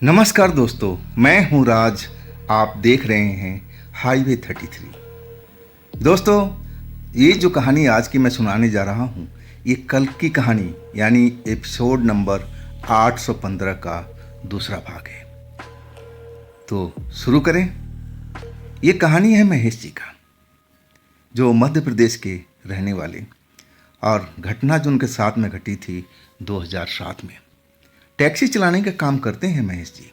नमस्कार दोस्तों, मैं हूं राज। आप देख रहे हैं हाईवे 33। दोस्तों, ये जो कहानी आज की मैं सुनाने जा रहा हूं, ये कल की कहानी यानी एपिसोड नंबर 815 का दूसरा भाग है। तो शुरू करें। ये कहानी है महेश जी का, जो मध्य प्रदेश के रहने वाले, और घटना जो उनके साथ में घटी थी 2007 में। टैक्सी चलाने का काम करते हैं महेश जी,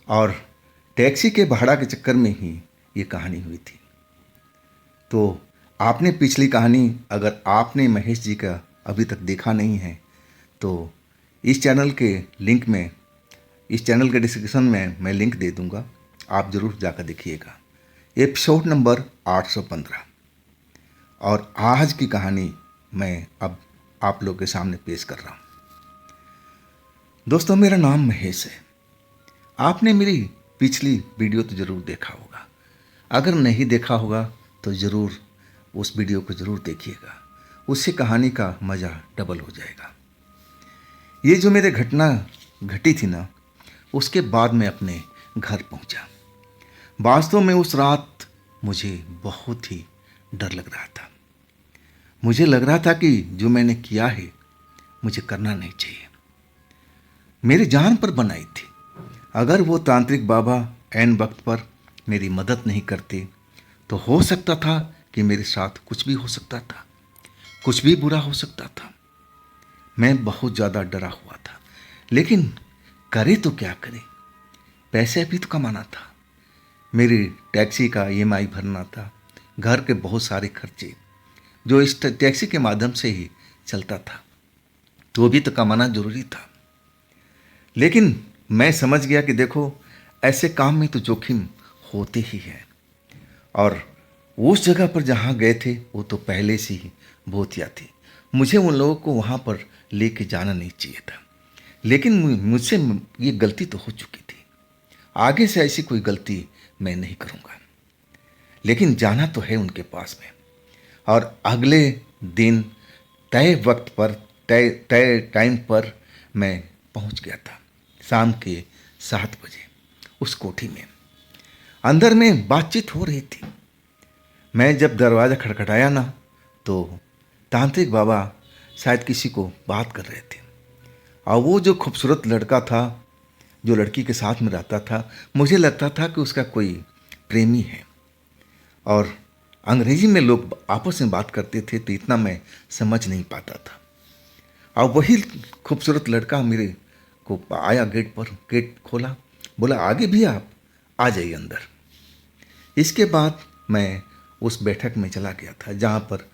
और टैक्सी के भाड़ा के चक्कर में ही ये कहानी हुई थी। तो आपने पिछली कहानी, अगर आपने महेश जी का अभी तक देखा नहीं है तो इस चैनल के लिंक में, इस चैनल के डिस्क्रिप्शन में मैं लिंक दे दूंगा, आप ज़रूर जाकर देखिएगा। Episode number 815। और आज की कहानी मैं अब आप लोग के सामने पेश कर रहा हूँ। दोस्तों, मेरा नाम महेश है। आपने मेरी पिछली वीडियो तो ज़रूर देखा होगा। अगर नहीं देखा होगा तो ज़रूर उस वीडियो को ज़रूर देखिएगा, उससे कहानी का मज़ा डबल हो जाएगा। ये जो मेरे घटना घटी थी ना, उसके बाद मैं अपने घर पहुंचा। वास्तव में उस रात मुझे बहुत ही डर लग रहा था। मुझे लग रहा था कि जो मैंने किया है मुझे करना नहीं चाहिए। मेरी जान पर बनाई थी। अगर वो तांत्रिक बाबा ऐन वक्त पर मेरी मदद नहीं करते तो हो सकता था कि मेरे साथ कुछ भी हो सकता था, कुछ भी बुरा हो सकता था। मैं बहुत ज़्यादा डरा हुआ था, लेकिन करे तो क्या करे। पैसे भी तो कमाना था, मेरी टैक्सी का ईएमआई भरना था, घर के बहुत सारे खर्चे जो इस टैक्सी के माध्यम से ही चलता था, तो भी तो कमाना जरूरी था। लेकिन मैं समझ गया कि देखो, ऐसे काम में तो जोखिम होते ही है। और उस जगह पर जहाँ गए थे वो तो पहले से ही भूतिया थी। मुझे उन लोगों को वहाँ पर लेके जाना नहीं चाहिए था, लेकिन मुझसे ये गलती तो हो चुकी थी। आगे से ऐसी कोई गलती मैं नहीं करूँगा। लेकिन जाना तो है उनके पास में। और अगले दिन तय वक्त पर, तय तय टाइम पर मैं पहुंच गया था। शाम के 7 बजे उस कोठी में अंदर में बातचीत हो रही थी। मैं जब दरवाज़ा खटखटाया ना, तो तांत्रिक बाबा शायद किसी को बात कर रहे थे। और वो जो खूबसूरत लड़का था, जो लड़की के साथ में रहता था, मुझे लगता था कि उसका कोई प्रेमी है। और अंग्रेजी में लोग आपस में बात करते थे तो इतना मैं समझ नहीं पाता था। और वही खूबसूरत लड़का मेरे को आया गेट पर, गेट खोला, बोला आगे भी आप आ जाइए अंदर। इसके बाद मैं उस बैठक में चला गया था जहाँ पर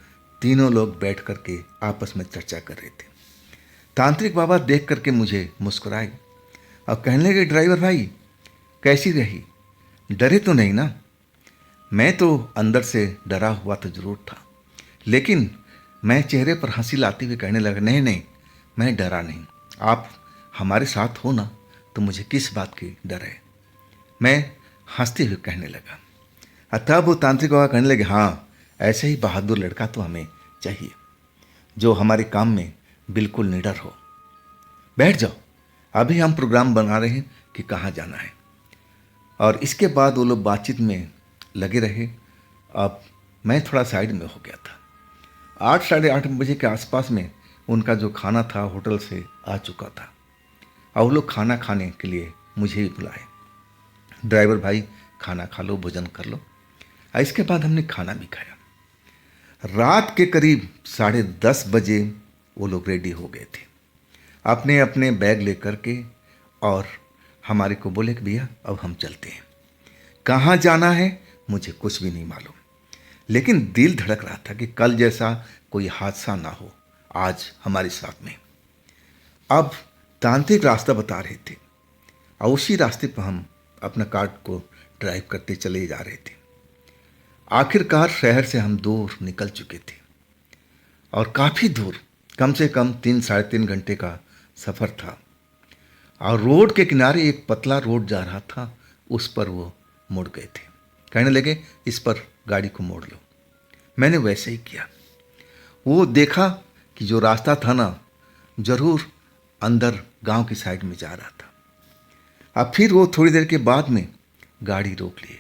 तीनों लोग बैठ करके आपस में चर्चा कर रहे थे। तांत्रिक बाबा देख करके मुझे मुस्कुराए और कहने लगे, ड्राइवर भाई कैसी रही, डरे तो नहीं ना? मैं तो अंदर से डरा हुआ तो जरूर था, लेकिन मैं चेहरे पर हंसी लाते हुए कहने लगा, नहीं नहीं, मैं डरा नहीं। आप हमारे साथ हो ना, तो मुझे किस बात की डर है। मैं हंसते हुए कहने लगा। तब वो तांत्रिक बाबा कहने लगे, हाँ, ऐसे ही बहादुर लड़का तो हमें चाहिए, जो हमारे काम में बिल्कुल निडर हो। बैठ जाओ, अभी हम प्रोग्राम बना रहे हैं कि कहाँ जाना है। और इसके बाद वो लोग बातचीत में लगे रहे। अब मैं थोड़ा साइड में हो गया था। 8 साढ़े 8 बजे के आसपास में उनका जो खाना था होटल से आ चुका था, और वो लोग खाना खाने के लिए मुझे भी बुलाए। ड्राइवर भाई खाना खा लो, भोजन कर लो। और इसके बाद हमने खाना भी खाया। रात के करीब 10:30 बजे वो लोग रेडी हो गए थे, अपने अपने बैग लेकर के, और हमारे को बोले कि भैया अब हम चलते हैं। कहाँ जाना है मुझे कुछ भी नहीं मालूम, लेकिन दिल धड़क रहा था कि कल जैसा कोई हादसा ना हो आज हमारे साथ में। अब तांत्रिक रास्ता बता रहे थे, और उसी रास्ते पर हम अपना कार को ड्राइव करते चले जा रहे थे। आखिरकार शहर से हम दूर निकल चुके थे, और काफ़ी दूर, कम से कम 3 साढ़े 3 घंटे का सफ़र था। और रोड के किनारे एक पतला रोड जा रहा था, उस पर वो मुड़ गए थे। कहने लगे, इस पर गाड़ी को मोड़ लो। मैंने वैसे ही किया। वो देखा कि जो रास्ता था ना, जरूर अंदर गांव की साइड में जा रहा था। अब फिर वो थोड़ी देर के बाद में गाड़ी रोक लिए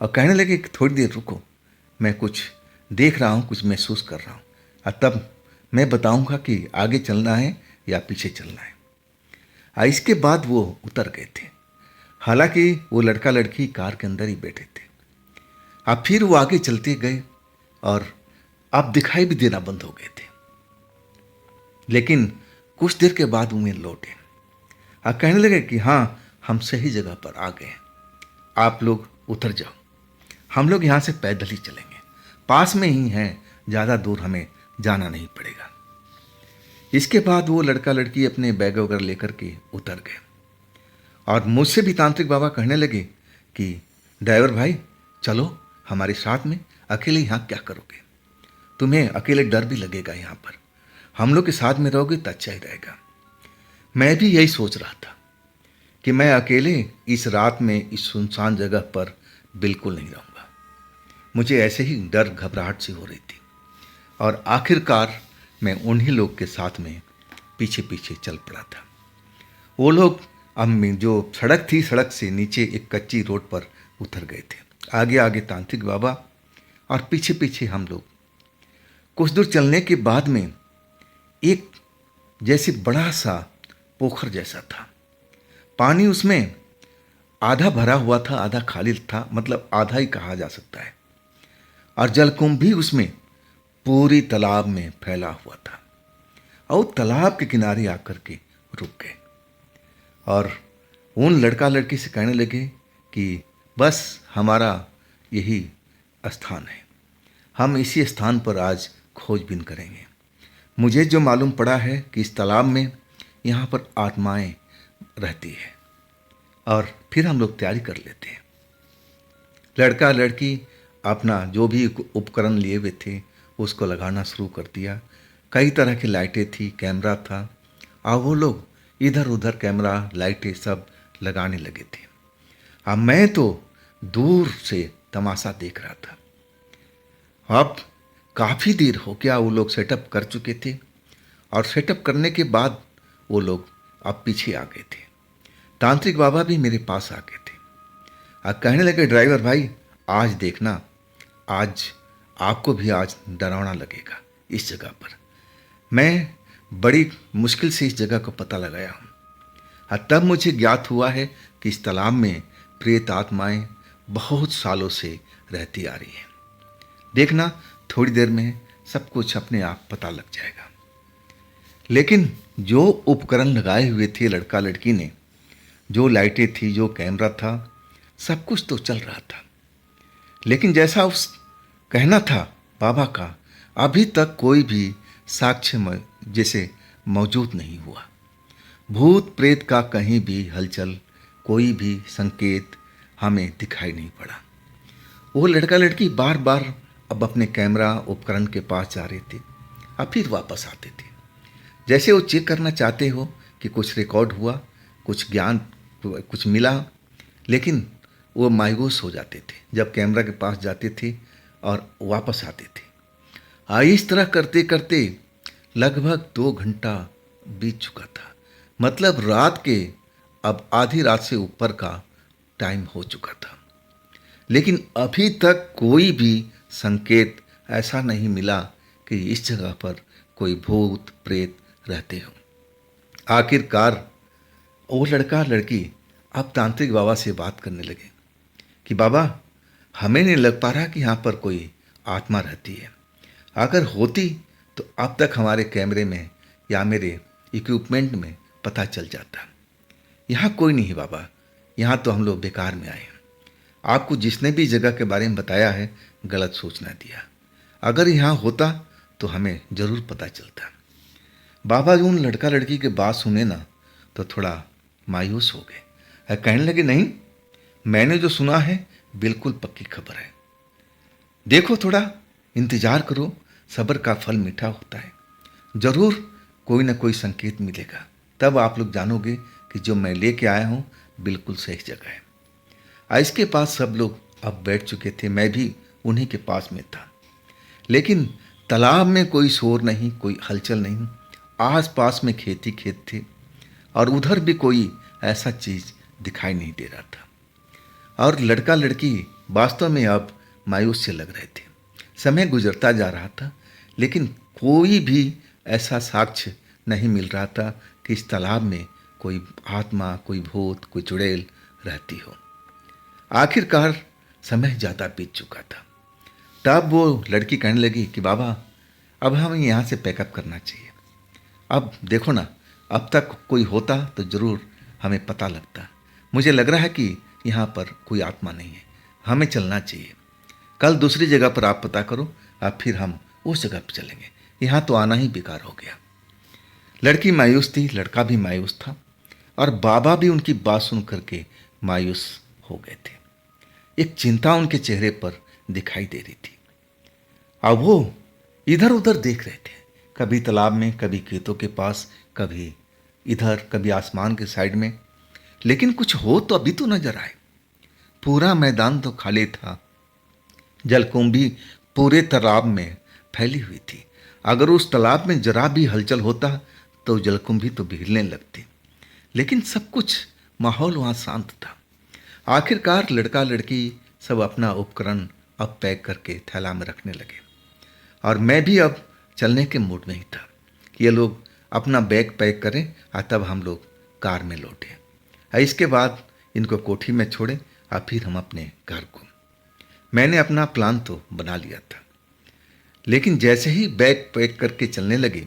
और कहने लगे कि थोड़ी देर रुको, मैं कुछ देख रहा हूँ, कुछ महसूस कर रहा हूँ, और तब मैं बताऊँगा कि आगे चलना है या पीछे चलना है। इसके बाद वो उतर गए थे। हालांकि वो लड़का लड़की कार के अंदर ही बैठे थे। अब फिर वो आगे चलते गए और अब दिखाई भी देना बंद हो गए थे। लेकिन कुछ देर के बाद उन्हें लौटे और कहने लगे कि हाँ, हम सही जगह पर आ गए हैं, आप लोग उतर जाओ, हम लोग यहाँ से पैदल ही चलेंगे, पास में ही हैं, ज़्यादा दूर हमें जाना नहीं पड़ेगा। इसके बाद वो लड़का लड़की अपने बैग वगैरह लेकर के उतर गए और मुझसे भी तांत्रिक बाबा कहने लगे कि ड्राइवर भाई चलो हमारे साथ में, अकेले यहाँ क्या करोगे, तुम्हें अकेले डर भी लगेगा, यहाँ पर हम लोग के साथ में रहोगे तो अच्छा ही रहेगा। मैं भी यही सोच रहा था कि मैं अकेले इस रात में इस सुनसान जगह पर बिल्कुल नहीं रहूँगा। मुझे ऐसे ही डर घबराहट सी हो रही थी और आखिरकार मैं उन्हीं लोग के साथ में पीछे पीछे चल पड़ा था। वो लोग अब जो सड़क थी, सड़क से नीचे एक कच्ची रोड पर उतर गए थे। आगे आगे तांत्रिक बाबा और पीछे पीछे हम लोग। कुछ दूर चलने के बाद में एक जैसे बड़ा सा पोखर जैसा था। पानी उसमें आधा भरा हुआ था, आधा खाली था, मतलब आधा ही कहा जा सकता है। और जलकुंभ भी उसमें पूरी तालाब में फैला हुआ था। और तालाब के किनारे आकर के रुक गए और उन लड़का लड़की से कहने लगे कि बस हमारा यही स्थान है, हम इसी स्थान पर आज खोजबीन करेंगे। मुझे जो मालूम पड़ा है कि इस तालाब में यहाँ पर आत्माएं रहती है, और फिर हम लोग तैयारी कर लेते हैं। लड़का लड़की अपना जो भी उपकरण लिए हुए थे उसको लगाना शुरू कर दिया। कई तरह की लाइटें थी, कैमरा था, और वो लोग इधर उधर कैमरा लाइटें सब लगाने लगे थे। अब मैं तो दूर से तमाशा देख रहा था। अब काफ़ी देर हो गया, वो लोग सेटअप कर चुके थे और सेटअप करने के बाद वो लोग अब पीछे आ गए थे। तांत्रिक बाबा भी मेरे पास आ गए थे और कहने लगे ड्राइवर भाई आज देखना, आज आपको भी आज डरावना लगेगा इस जगह पर। मैं बड़ी मुश्किल से इस जगह को पता लगाया हूँ और तब मुझे ज्ञात हुआ है कि इस तालाब में प्रेत आत्माएं बहुत सालों से रहती आ रही हैं। देखना थोड़ी देर में सब कुछ अपने आप पता लग जाएगा। लेकिन जो उपकरण लगाए हुए थे लड़का लड़की ने, जो लाइटें थी, जो कैमरा था, सब कुछ तो चल रहा था। लेकिन जैसा उस कहना था बाबा का, अभी तक कोई भी साक्ष्य जैसे मौजूद नहीं हुआ। भूत प्रेत का कहीं भी हलचल, कोई भी संकेत हमें दिखाई नहीं पड़ा। वो लड़का लड़की बार बार अब अपने कैमरा उपकरण के पास जा रहे थे, अब फिर वापस आते थे। जैसे वो चेक करना चाहते हो कि कुछ रिकॉर्ड हुआ, कुछ ज्ञान कुछ मिला, लेकिन वो मायूस हो जाते थे जब कैमरा के पास जाते थे और वापस आते थे। इस तरह करते करते लगभग 2 घंटा बीत चुका था। मतलब रात के अब आधी रात से ऊपर का टाइम हो चुका था। लेकिन अभी तक कोई भी संकेत ऐसा नहीं मिला कि इस जगह पर कोई भूत प्रेत रहते हो। आखिरकार वो लड़का लड़की अब तांत्रिक बाबा से बात करने लगे कि बाबा हमें नहीं लग पा रहा कि यहाँ पर कोई आत्मा रहती है। अगर होती तो अब तक हमारे कैमरे में या मेरे इक्विपमेंट में पता चल जाता। यहाँ कोई नहीं है बाबा, यहाँ तो हम लोग बेकार में आए हैं। आपको जिसने भी जगह के बारे में बताया है गलत सूचना दिया। अगर यहाँ होता तो हमें ज़रूर पता चलता। बाबा जो उन लड़का लड़की के बात सुने ना तो थोड़ा मायूस हो गए। कहने लगे नहीं, मैंने जो सुना है बिल्कुल पक्की खबर है। देखो थोड़ा इंतज़ार करो, सब्र का फल मीठा होता है। ज़रूर कोई ना कोई संकेत मिलेगा, तब आप लोग जानोगे कि जो मैं लेके आया हूँ बिल्कुल सही जगह है। इसके पास सब लोग अब बैठ चुके थे, मैं भी उन्हीं के पास में था। लेकिन तालाब में कोई शोर नहीं, कोई हलचल नहीं। आस पास में खेती खेत थे और उधर भी कोई ऐसा चीज़ दिखाई नहीं दे रहा था और लड़का लड़की वास्तव में अब मायूस से लग रहे थे। समय गुजरता जा रहा था लेकिन कोई भी ऐसा साक्ष्य नहीं मिल रहा था कि इस तालाब में कोई आत्मा, कोई भूत, कोई चुड़ैल रहती हो। आखिरकार समय ज़्यादा बीत चुका था। तब वो लड़की कहने लगी कि बाबा अब हमें यहाँ से पैकअप करना चाहिए। अब देखो ना, अब तक कोई होता तो ज़रूर हमें पता लगता। मुझे लग रहा है कि यहाँ पर कोई आत्मा नहीं है, हमें चलना चाहिए। कल दूसरी जगह पर आप पता करो, अब फिर हम उस जगह पर चलेंगे, यहाँ तो आना ही बेकार हो गया। लड़की मायूस थी, लड़का भी मायूस था और बाबा भी उनकी बात सुन करके मायूस हो गए थे। एक चिंता उनके चेहरे पर दिखाई दे रही थी। अब वो इधर उधर देख रहे थे, कभी तालाब में, कभी खेतों के पास, कभी इधर, कभी आसमान के साइड में, लेकिन कुछ हो तो अभी तो नजर आए। पूरा मैदान तो खाली था, जलकुंभी पूरे तालाब में फैली हुई थी। अगर उस तालाब में जरा भी हलचल होता तो जलकुंभी तो हिलने लगती, लेकिन सब कुछ माहौल वहाँ शांत था। आखिरकार लड़का लड़की सब अपना उपकरण अब पैक करके थैला में रखने लगे और मैं भी अब चलने के मूड में ही था कि ये लोग अपना बैग पैक करें और तब हम लोग कार में लौटे। इसके बाद इनको कोठी में छोड़े और फिर हम अपने घर को। मैंने अपना प्लान तो बना लिया था, लेकिन जैसे ही बैग पैक करके चलने लगे,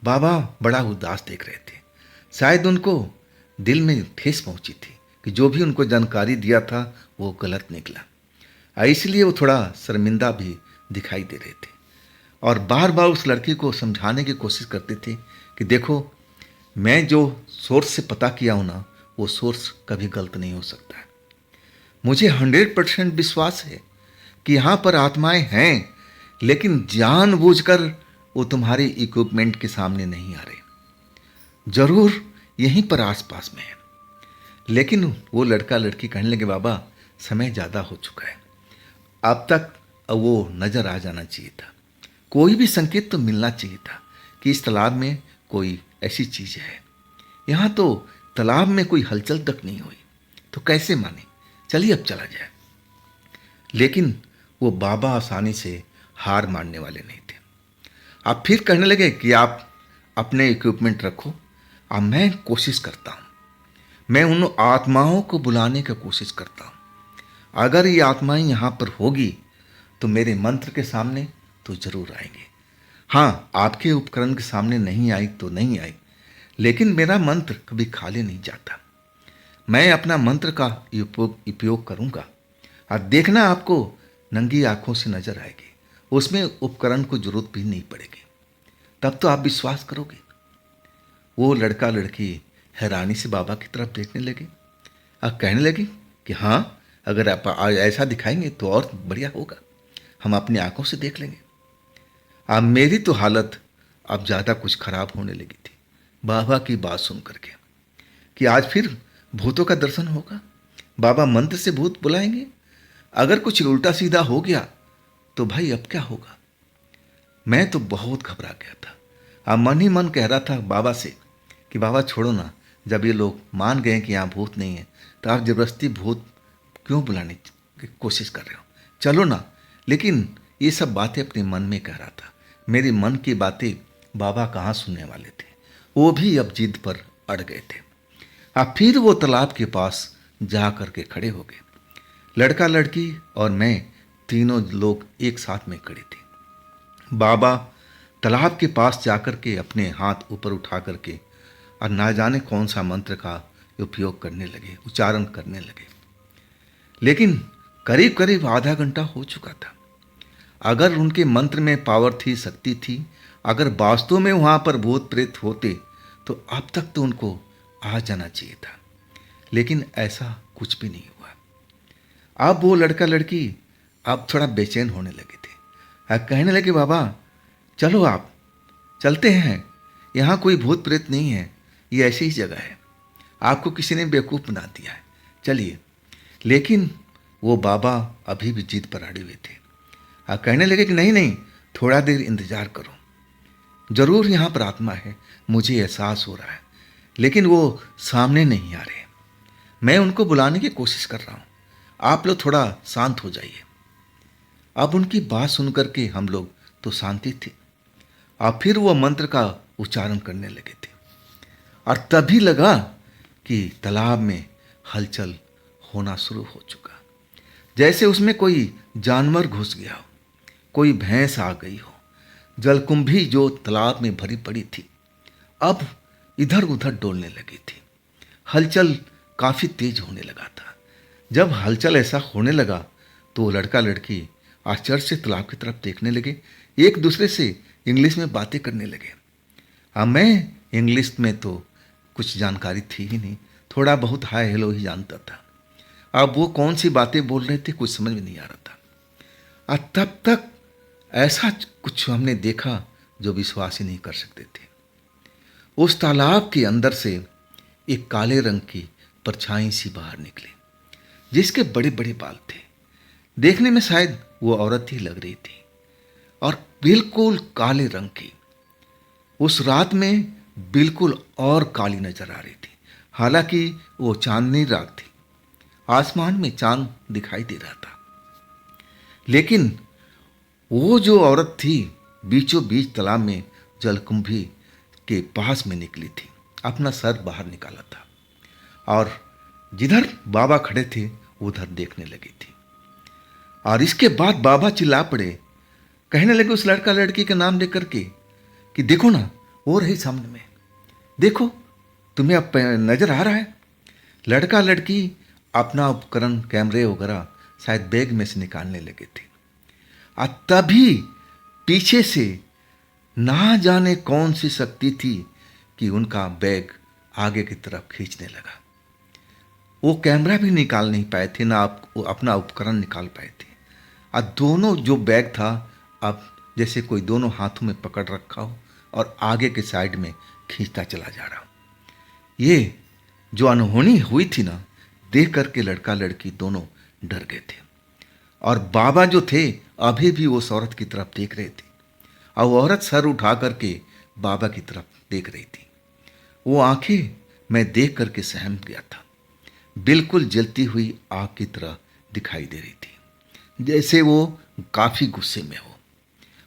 बाबा बड़ा उदास देख रहे थे। शायद उनको दिल में ठेस पहुंची थी कि जो भी उनको जानकारी दिया था वो गलत निकला। इसलिए वो थोड़ा शर्मिंदा भी दिखाई दे रहे थे और बार बार उस लड़की को समझाने की कोशिश करते थे कि देखो, मैं जो सोर्स से पता किया हूं ना, वो सोर्स कभी गलत नहीं हो सकता है। मुझे 100% विश्वास है कि यहाँ पर आत्माएं हैं, लेकिन जानबूझकर वो तुम्हारे इक्विपमेंट के सामने नहीं आ रहे, जरूर यहीं पर आसपास में है। लेकिन वो लड़का लड़की कहने लगे बाबा समय ज़्यादा हो चुका है, अब तक वो नज़र आ जाना चाहिए था, कोई भी संकेत तो मिलना चाहिए था कि इस तालाब में कोई ऐसी चीज़ है। यहाँ तो तालाब में कोई हलचल तक नहीं हुई, तो कैसे माने, चलिए अब चला जाए। लेकिन वो बाबा आसानी से हार मानने वाले नहीं थे। आप फिर कहने लगे कि आप अपने इक्विपमेंट रखो, अब मैं कोशिश करता हूँ, मैं उन आत्माओं को बुलाने की कोशिश करता हूँ। अगर ये आत्माएं यहाँ पर होगी तो मेरे मंत्र के सामने तो जरूर आएंगे। हाँ, आपके उपकरण के सामने नहीं आई तो नहीं आई, लेकिन मेरा मंत्र कभी खाली नहीं जाता। मैं अपना मंत्र का उपयोग करूँगा और देखना आपको नंगी आंखों से नजर आएगी, उसमें उपकरण को जरूरत भी नहीं पड़ेगी, तब तो आप विश्वास करोगे। वो लड़का लड़की हैरानी से बाबा की तरफ देखने लगे और कहने लगे कि हाँ, अगर आप ऐसा दिखाएंगे तो और बढ़िया होगा, हम अपनी आंखों से देख लेंगे। अब मेरी तो हालत अब ज़्यादा कुछ खराब होने लगी थी बाबा की बात सुन करके कि आज फिर भूतों का दर्शन होगा, बाबा मंत्र से भूत बुलाएंगे, अगर कुछ उल्टा सीधा हो गया तो भाई अब क्या होगा। मैं तो बहुत घबरा गया था। अब मन ही मन कह रहा था बाबा से कि बाबा छोड़ो ना, जब ये लोग मान गए कि यहाँ भूत नहीं है तो आप जबरदस्ती भूत क्यों बुलाने की कोशिश कर रहे हो, चलो ना। लेकिन ये सब बातें अपने मन में कह रहा था, मेरे मन की बातें बाबा कहाँ सुनने वाले थे, वो भी अब जिद पर अड़ गए थे। अब फिर वो तालाब के पास जा कर के खड़े हो गए। लड़का लड़की और मैं तीनों लोग एक साथ में खड़े थे। बाबा तालाब के पास जाकर के अपने हाथ ऊपर उठा करके और ना जाने कौन सा मंत्र का उपयोग करने लगे, उच्चारण करने लगे। लेकिन करीब करीब आधा घंटा हो चुका था। अगर उनके मंत्र में पावर थी, शक्ति थी, अगर वास्तव में वहाँ पर भूत प्रेत होते तो अब तक तो उनको आ जाना चाहिए था, लेकिन ऐसा कुछ भी नहीं हुआ। अब वो लड़का लड़की अब थोड़ा बेचैन होने लगे थे। अब कहने लगे बाबा चलो, आप चलते हैं, यहाँ कोई भूत प्रेत नहीं है, ये ऐसी ही जगह है, आपको किसी ने बेवकूफ़ बना दिया है, चलिए। लेकिन वो बाबा अभी भी जिद पर अड़े हुए थे। कहने लगे कि नहीं नहीं, थोड़ा देर इंतज़ार करो, ज़रूर यहाँ पर आत्मा है, मुझे एहसास हो रहा है, लेकिन वो सामने नहीं आ रहे। मैं उनको बुलाने की कोशिश कर रहा हूँ, आप लोग थोड़ा शांत हो जाइए। अब उनकी बात सुनकर के हम लोग तो शांति थे, और फिर वो मंत्र का उच्चारण करने लगे थे, और तभी लगा कि तालाब में हलचल होना शुरू हो चुका, जैसे उसमें कोई जानवर घुस गया हो, कोई भैंस आ गई हो। जलकुंभी जो तालाब में भरी पड़ी थी अब इधर उधर डोलने लगी थी। हलचल काफ़ी तेज होने लगा था। जब हलचल ऐसा होने लगा तो वो लड़का लड़की आश्चर्य से तालाब की तरफ देखने लगे, एक दूसरे से इंग्लिश में बातें करने लगे। अब मैं इंग्लिश में तो कुछ जानकारी थी ही नहीं, थोड़ा बहुत हाय हेलो ही जानता था। अब वो कौन सी बातें बोल रहे थे कुछ समझ में नहीं आ रहा था। और तब तक ऐसा कुछ हमने देखा जो विश्वास ही नहीं कर सकते थे। उस तालाब के अंदर से एक काले रंग की परछाई सी बाहर निकली, जिसके बड़े बड़े बाल थे। देखने में शायद वो औरत ही लग रही थी, और बिल्कुल काले रंग की। उस रात में बिल्कुल और काली नजर आ रही थी। हालांकि वो चांदनी रात थी, आसमान में चांद दिखाई दे रहा था, लेकिन वो जो औरत थी बीचों बीच तालाब में जलकुंभी के पास में निकली थी, अपना सर बाहर निकाला था, और जिधर बाबा खड़े थे उधर देखने लगी थी। और इसके बाद बाबा चिल्ला पड़े, कहने लगे उस लड़का लड़की का नाम लेकर के कि देखो ना, वो रही सामने में, देखो, तुम्हें अब नजर आ रहा है। लड़का लड़की अपना उपकरण कैमरे वगैरह शायद बैग में से निकालने लगे थे, और तभी पीछे से ना जाने कौन सी शक्ति थी कि उनका बैग आगे की तरफ खींचने लगा। वो कैमरा भी निकाल नहीं पाए थे, ना अपना उपकरण निकाल पाए थे, और दोनों जो बैग था अब जैसे कोई दोनों हाथों में पकड़ रखा हो और आगे के साइड में खींचता चला जा रहा हो। ये जो अनहोनी हुई थी ना, देख करके लड़का लड़की दोनों डर गए थे, और बाबा जो थे अभी भी उस औरत की तरफ देख रहे थे, और वो औरत सर उठा करके बाबा की तरफ देख रही थी। वो आंखें मैं देख करके सहम गया था, बिल्कुल जलती हुई आग की तरह दिखाई दे रही थी, जैसे वो काफ़ी गुस्से में हो,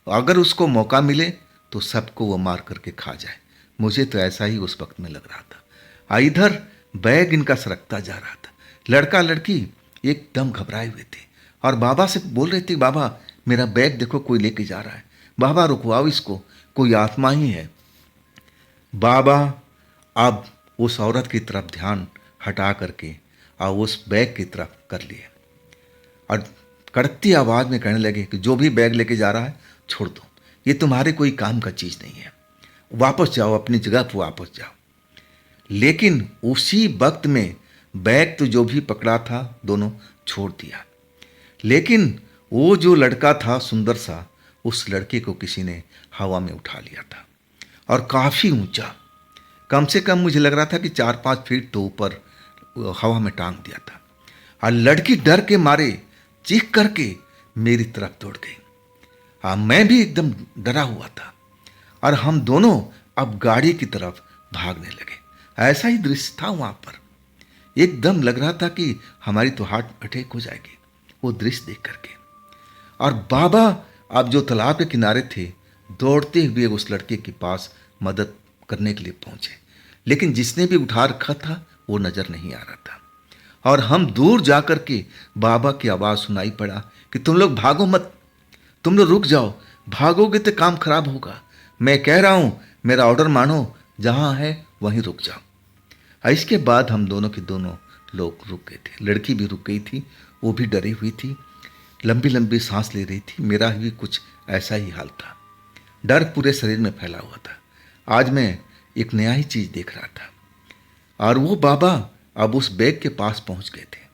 अगर उसको मौका मिले तो सबको वो मार करके खा जाए। मुझे तो ऐसा ही उस वक्त में लग रहा था। इधर बैग इनका सरकता जा रहा था। लड़का लड़की एकदम घबराए हुए थे, और बाबा से बोल रहे थे, बाबा मेरा बैग देखो, कोई लेके जा रहा है, बाबा रुकवाओ इसको, कोई आत्मा ही है। बाबा अब उस औरत की तरफ ध्यान हटा करके और उस बैग की तरफ कर लिए, और कड़कती आवाज़ में कहने लगे कि जो भी बैग लेके जा रहा है छोड़ दो, ये तुम्हारे कोई काम का चीज़ नहीं है, वापस जाओ, अपनी जगह पर वापस जाओ। लेकिन उसी वक्त में बैग तो जो भी पकड़ा था दोनों छोड़ दिया, लेकिन वो जो लड़का था सुंदर सा, उस लड़के को किसी ने हवा में उठा लिया था, और काफ़ी ऊंचा, कम से कम मुझे लग रहा था कि 4-5 फीट तो ऊपर हवा में टांग दिया था। और लड़की डर के मारे चीख करके मेरी तरफ दौड़ गई। हाँ, मैं भी एकदम डरा हुआ था, और हम दोनों अब गाड़ी की तरफ भागने लगे। ऐसा ही दृश्य था वहाँ पर, एकदम लग रहा था कि हमारी तो हार्ट अटैक हो जाएगी वो दृश्य देख करके। और बाबा अब जो तालाब के किनारे थे दौड़ते हुए उस लड़के के पास मदद करने के लिए पहुंचे, लेकिन जिसने भी उठा रखा था वो नज़र नहीं आ रहा था। और हम दूर जा कर के बाबा की आवाज़ सुनाई पड़ा कि तुम लोग भागो मत, तुम लोग रुक जाओ, भागोगे तो काम खराब होगा, मैं कह रहा हूँ मेरा ऑर्डर मानो, जहाँ है वहीं रुक जाओ। इसके बाद हम दोनों के दोनों लोग रुक गए थे। लड़की भी रुक गई थी, वो भी डरी हुई थी, लंबी लंबी सांस ले रही थी। मेरा भी कुछ ऐसा ही हाल था, डर पूरे शरीर में फैला हुआ था। आज मैं एक नया ही चीज़ देख रहा था, और वो बाबा अब उस बैग के पास पहुंच गए थे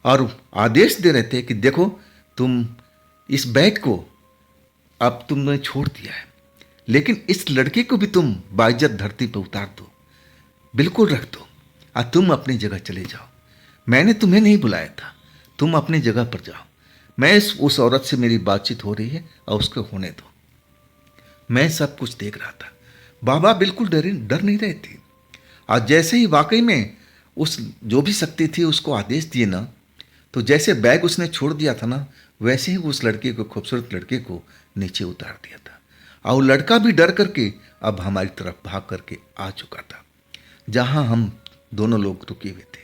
और आदेश दे रहे थे कि देखो, तुम इस बैग को अब तुमने छोड़ दिया है, लेकिन इस लड़के को भी तुम बाइज्जत धरती पर उतार दो, बिल्कुल रख दो, और तुम अपनी जगह चले जाओ। मैंने तुम्हें नहीं बुलाया था, तुम अपनी जगह पर जाओ। मैं उस औरत से मेरी बातचीत हो रही है और उसको होने दो। मैं सब कुछ देख रहा था। बाबा बिल्कुल डर नहीं रहे थे, और जैसे ही वाकई में उस जो भी शक्ति थी उसको आदेश दिए ना, तो जैसे बैग उसने छोड़ दिया था ना, वैसे ही उस लड़के को, खूबसूरत लड़के को नीचे उतार दिया था। और वो लड़का भी डर करके अब हमारी तरफ भाग करके आ चुका था, जहां हम दोनों लोग रुके हुए थे।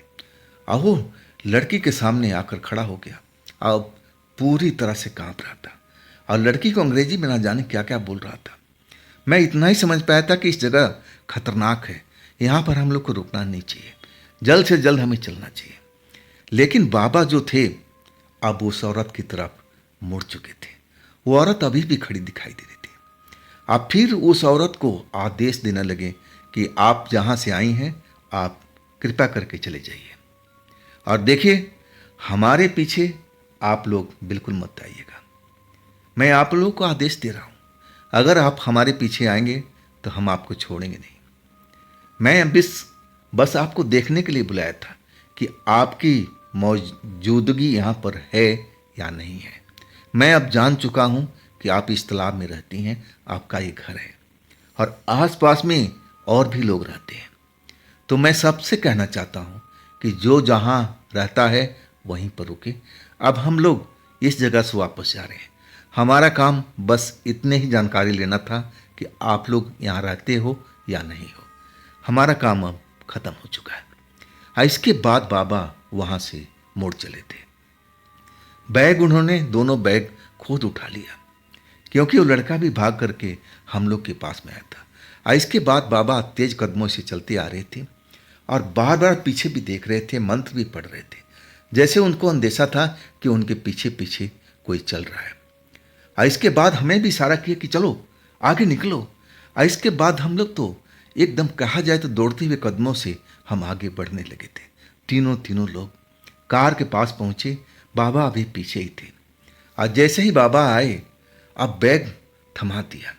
और वो लड़की के सामने आकर खड़ा हो गया, अब पूरी तरह से कांप रहा था और लड़की को अंग्रेजी में ना जाने क्या क्या बोल रहा था। मैं इतना ही समझ पाया था कि इस जगह खतरनाक है, यहाँ पर हम लोग को रुकना नहीं चाहिए, जल्द से जल्द हमें चलना चाहिए। लेकिन बाबा जो थे अब उस औरत की तरफ मुड़ चुके थे। वो औरत अभी भी खड़ी दिखाई दे रही थी। अब फिर उस औरत को आदेश देने लगे कि आप जहाँ से आई हैं आप कृपा करके चले जाइए, और देखिए हमारे पीछे आप लोग बिल्कुल मत आइएगा। मैं आप लोगों को आदेश दे रहा हूँ, अगर आप हमारे पीछे आएंगे तो हम आपको छोड़ेंगे नहीं। मैं बस आपको देखने के लिए बुलाया था कि आपकी मौजूदगी यहाँ पर है या नहीं है। मैं अब जान चुका हूँ कि आप इस तालाब में रहती हैं, आपका ये घर है और आसपास में और भी लोग रहते हैं। तो मैं सबसे कहना चाहता हूँ कि जो जहाँ रहता है वहीं पर रुके। अब हम लोग इस जगह से वापस जा रहे हैं। हमारा काम बस इतने ही जानकारी लेना था कि आप लोग यहाँ रहते हो या नहीं हो। हमारा काम अब खत्म हो चुका है। इसके बाद बाबा वहाँ से मुड़ चले थे। बैग उन्होंने दोनों बैग खुद उठा लिया, क्योंकि वो लड़का भी भाग करके हम लोग के पास में आया था। इसके बाद बाबा तेज कदमों से चलते आ रहे थे और बार बार पीछे भी देख रहे थे, मंत्र भी पढ़ रहे थे, जैसे उनको अंदेशा था कि उनके पीछे पीछे कोई चल रहा है। इसके बाद हमें भी इशारा किया कि चलो आगे निकलो। इसके बाद हम लोग तो एकदम कहा जाए तो दौड़ते हुए कदमों से हम आगे बढ़ने लगे थे। तीनों लोग कार के पास पहुंचे, बाबा अभी पीछे ही थे। और जैसे ही बाबा आए अब बैग थमा दिया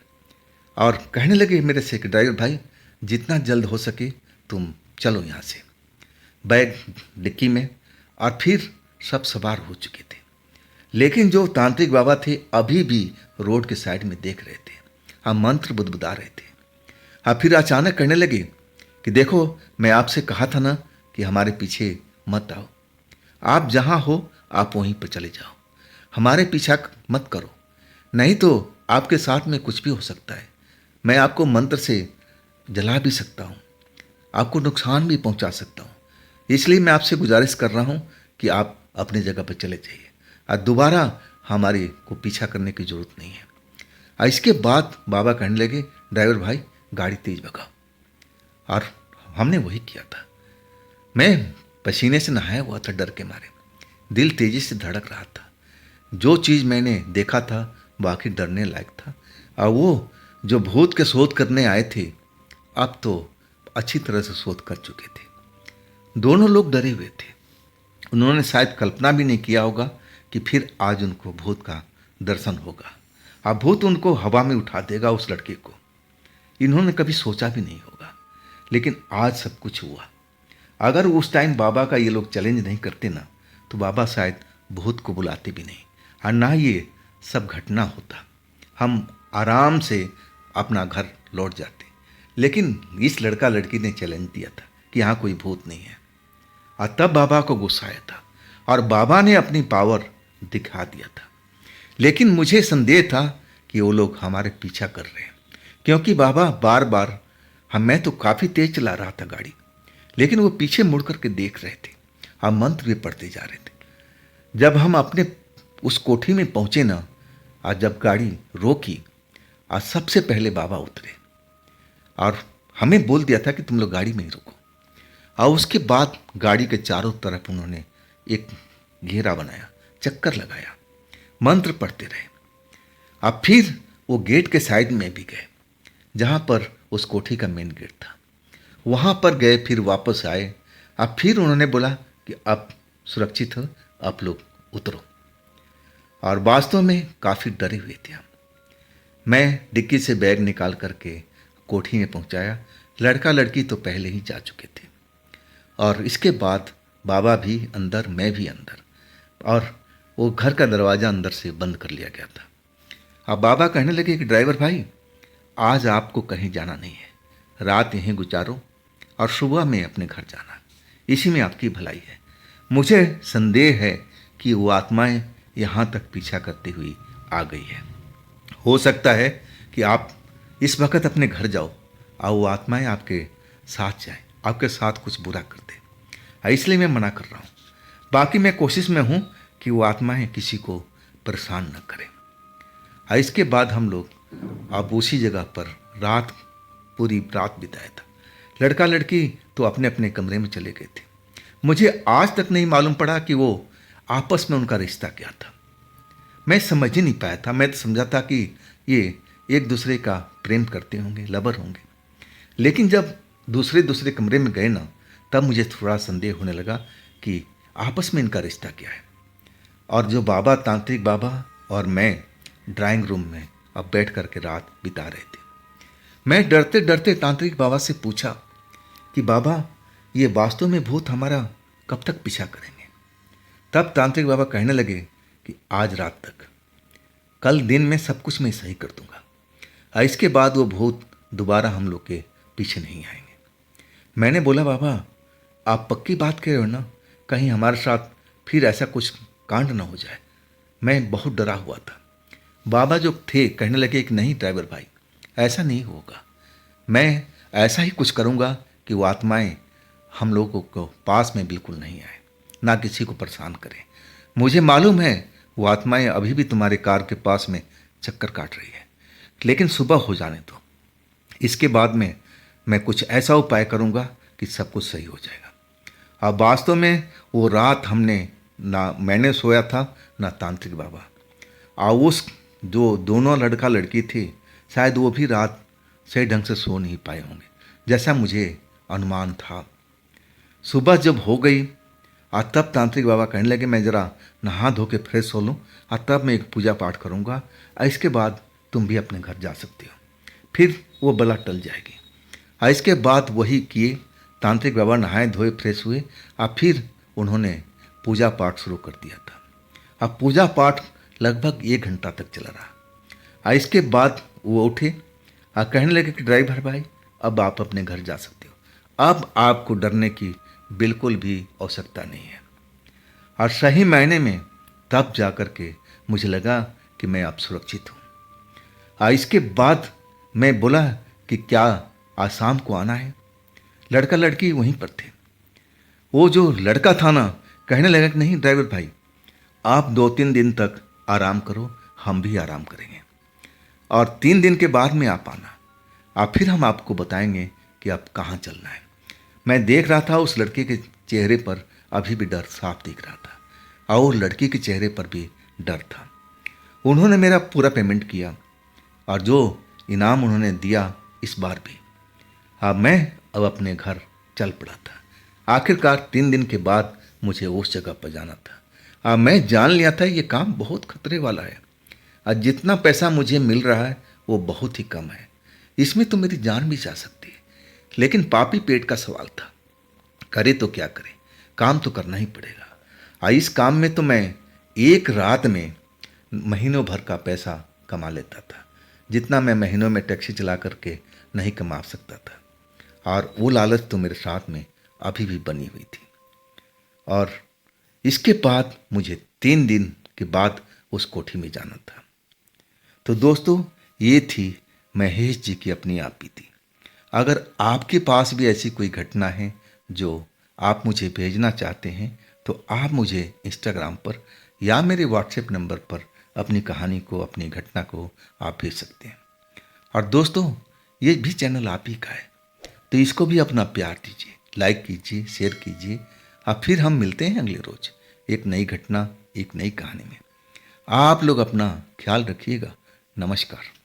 और कहने लगे मेरे से कि ड्राइवर भाई जितना जल्द हो सके तुम चलो यहाँ से। बैग डिक्की में और फिर सब सवार हो चुके थे। लेकिन जो तांत्रिक बाबा थे अभी भी रोड के साइड में देख रहे थे, हम मंत्र बुदबुदा रहे थे। फिर अचानक कहने लगे कि देखो मैं आपसे कहा था ना कि हमारे पीछे मत आओ, आप जहाँ हो आप वहीं पर चले जाओ, हमारे पीछा मत करो, नहीं तो आपके साथ में कुछ भी हो सकता है। मैं आपको मंत्र से जला भी सकता हूँ, आपको नुकसान भी पहुँचा सकता हूँ। इसलिए मैं आपसे गुजारिश कर रहा हूँ कि आप अपनी जगह पर चले जाइए और दोबारा हमारे को पीछा करने की ज़रूरत नहीं है। इसके बाद बाबा कहने लगे ड्राइवर भाई गाड़ी तेज भगाओ। और हमने वही किया था। मैं पसीने से नहाया हुआ था, डर के मारे दिल तेजी से धड़क रहा था। जो चीज़ मैंने देखा था वो आखिर डरने लायक था। और वो जो भूत के शोध करने आए थे अब तो अच्छी तरह से शोध कर चुके थे। दोनों लोग डरे हुए थे। उन्होंने शायद कल्पना भी नहीं किया होगा कि फिर आज उनको भूत का दर्शन होगा। अब भूत उनको हवा में उठा देगा उस लड़के को। इन्होंने कभी सोचा भी नहीं होगा, लेकिन आज सब कुछ हुआ। अगर उस टाइम बाबा का ये लोग चैलेंज नहीं करते ना तो बाबा शायद भूत को बुलाते भी नहीं और ना ये सब घटना होता। हम आराम से अपना घर लौट जाते। लेकिन इस लड़का लड़की ने चैलेंज दिया था कि यहाँ कोई भूत नहीं है। और तब बाबा को गुस्सा आया था और बाबा ने अपनी पावर दिखा दिया था। लेकिन मुझे संदेह था कि वो लोग हमारे पीछा कर रहे हैं, क्योंकि बाबा बार बार मैं तो काफ़ी तेज चला रहा था गाड़ी, लेकिन वो पीछे मुड़ करके देख रहे थे। हम मंत्र भी पढ़ते जा रहे थे। जब हम अपने उस कोठी में पहुंचे ना, और जब गाड़ी रोकी और सबसे पहले बाबा उतरे और हमें बोल दिया था कि तुम लोग गाड़ी में ही रुको। और उसके बाद गाड़ी के चारों तरफ उन्होंने एक घेरा बनाया, चक्कर लगाया, मंत्र पढ़ते रहे। अब फिर वो गेट के साइड में भी गए जहाँ पर उस कोठी का मेन गेट था, वहाँ पर गए, फिर वापस आए। अब फिर उन्होंने बोला कि अब सुरक्षित हो, आप लोग उतरो। और वास्तव में काफ़ी डरे हुए थे हम। मैं डिक्की से बैग निकाल करके कोठी में पहुँचाया। लड़का लड़की तो पहले ही जा चुके थे और इसके बाद बाबा भी अंदर, मैं भी अंदर, और वो घर का दरवाज़ा अंदर से बंद कर लिया गया था। अब बाबा कहने लगे कि ड्राइवर भाई आज आपको कहीं जाना नहीं है, रात यहीं गुजारो और सुबह में अपने घर जाना। इसी में आपकी भलाई है। मुझे संदेह है कि वो आत्माएं यहाँ तक पीछा करती हुई आ गई है। हो सकता है कि आप इस वक्त अपने घर जाओ और वो आत्माएं आपके साथ जाए, आपके साथ कुछ बुरा कर दे। इसलिए मैं मना कर रहा हूँ। बाकी मैं कोशिश में हूँ कि वो आत्माएं किसी को परेशान न करें। इसके बाद हम लोग अब उसी जगह पर पूरी रात बिताया था। लड़का लड़की तो अपने अपने कमरे में चले गए थे। मुझे आज तक नहीं मालूम पड़ा कि वो आपस में उनका रिश्ता क्या था। मैं समझ ही नहीं पाया था। मैं तो समझा था कि ये एक दूसरे का प्रेम करते होंगे, लवर होंगे। लेकिन जब दूसरे कमरे में गए ना, तब मुझे थोड़ा संदेह होने लगा कि आपस में इनका रिश्ता क्या है। और जो बाबा, तांत्रिक बाबा और मैं ड्राइंग रूम में अब बैठ करके रात बिता रहे थे। मैं डरते डरते तांत्रिक बाबा से पूछा कि बाबा, ये वास्तव में भूत हमारा कब तक पीछा करेंगे? तब तांत्रिक बाबा कहने लगे कि आज रात तक, कल दिन में सब कुछ मैं सही कर दूंगा। इसके बाद वो भूत दोबारा हम लोग के पीछे नहीं आएंगे। मैंने बोला, बाबा आप पक्की बात कह रहे हो ना? कहीं हमारे साथ फिर ऐसा कुछ कांड ना हो जाए। मैं बहुत डरा हुआ था। बाबा जो थे कहने लगे कि नहीं ड्राइवर भाई, ऐसा नहीं होगा। मैं ऐसा ही कुछ करूँगा कि वो आत्माएं हम लोगों को पास में बिल्कुल नहीं आए, ना किसी को परेशान करें। मुझे मालूम है वो आत्माएं अभी भी तुम्हारे कार के पास में चक्कर काट रही है, लेकिन सुबह हो जाने दो। इसके बाद में मैं कुछ ऐसा उपाय करूँगा कि सब कुछ सही हो जाएगा। अब वास्तव में वो रात हमने ना मैंने सोया था ना तांत्रिक बाबा। और उस जो दोनों लड़का लड़की थे, शायद वो भी रात सही ढंग से सो नहीं पाए होंगे, जैसा मुझे अनुमान था। सुबह जब हो गई और तब तांत्रिक बाबा कहने लगे मैं ज़रा नहा धो के फ्रेश हो लूँ और तब मैं एक पूजा पाठ करूँगा, और इसके बाद तुम भी अपने घर जा सकते हो, फिर वो बला टल जाएगी। और इसके बाद वही किए। तांत्रिक बाबा नहाए धोए फ्रेश हुए और फिर उन्होंने पूजा पाठ शुरू कर दिया था। अब पूजा पाठ लगभग 1 घंटा तक चला रहा। और इसके बाद वो उठे और कहने लगे कि ड्राइवर भाई, अब आप अपने घर जा सकते हो। अब आपको डरने की बिल्कुल भी आवश्यकता नहीं है। और सही मायने में तब जा कर के मुझे लगा कि मैं अब सुरक्षित हूँ। और इसके बाद मैं बोला कि क्या आज शाम को आना है? लड़का लड़की वहीं पर थे। वो जो लड़का था ना, कहने लगा कि नहीं ड्राइवर भाई, आप 2-3 दिन तक आराम करो, हम भी आराम करेंगे, और 3 दिन के बाद में आप आना, और फिर हम आपको बताएंगे कि आप कहाँ चलना है। मैं देख रहा था उस लड़के के चेहरे पर अभी भी डर साफ दिख रहा था, और लड़की के चेहरे पर भी डर था। उन्होंने मेरा पूरा पेमेंट किया, और जो इनाम उन्होंने दिया इस बार भी। मैं अब अपने घर चल पड़ा था। आखिरकार 3 दिन के बाद मुझे उस जगह पर जाना था। मैं जान लिया था ये काम बहुत खतरे वाला है, और जितना पैसा मुझे मिल रहा है वो बहुत ही कम है। इसमें तो मेरी जान भी जा सकती है, लेकिन पापी पेट का सवाल था। करे तो क्या करे, काम तो करना ही पड़ेगा। इस काम में तो मैं एक रात में महीनों भर का पैसा कमा लेता था, जितना मैं महीनों में टैक्सी चला करके नहीं कमा सकता था। और वो लालच तो मेरे साथ में अभी भी बनी हुई थी। और इसके बाद मुझे 3 दिन के बाद उस कोठी में जाना था। तो दोस्तों, ये थी महेश जी की अपनी आप बीती। अगर आपके पास भी ऐसी कोई घटना है जो आप मुझे भेजना चाहते हैं, तो आप मुझे इंस्टाग्राम पर या मेरे व्हाट्सएप नंबर पर अपनी कहानी को, अपनी घटना को आप भेज सकते हैं। और दोस्तों, ये भी चैनल आप ही का है, तो इसको भी अपना प्यार दीजिए, लाइक कीजिए, शेयर कीजिए। और फिर हम मिलते हैं अगले रोज एक नई घटना, एक नई कहानी में। आप लोग अपना ख्याल रखिएगा। नमस्कार।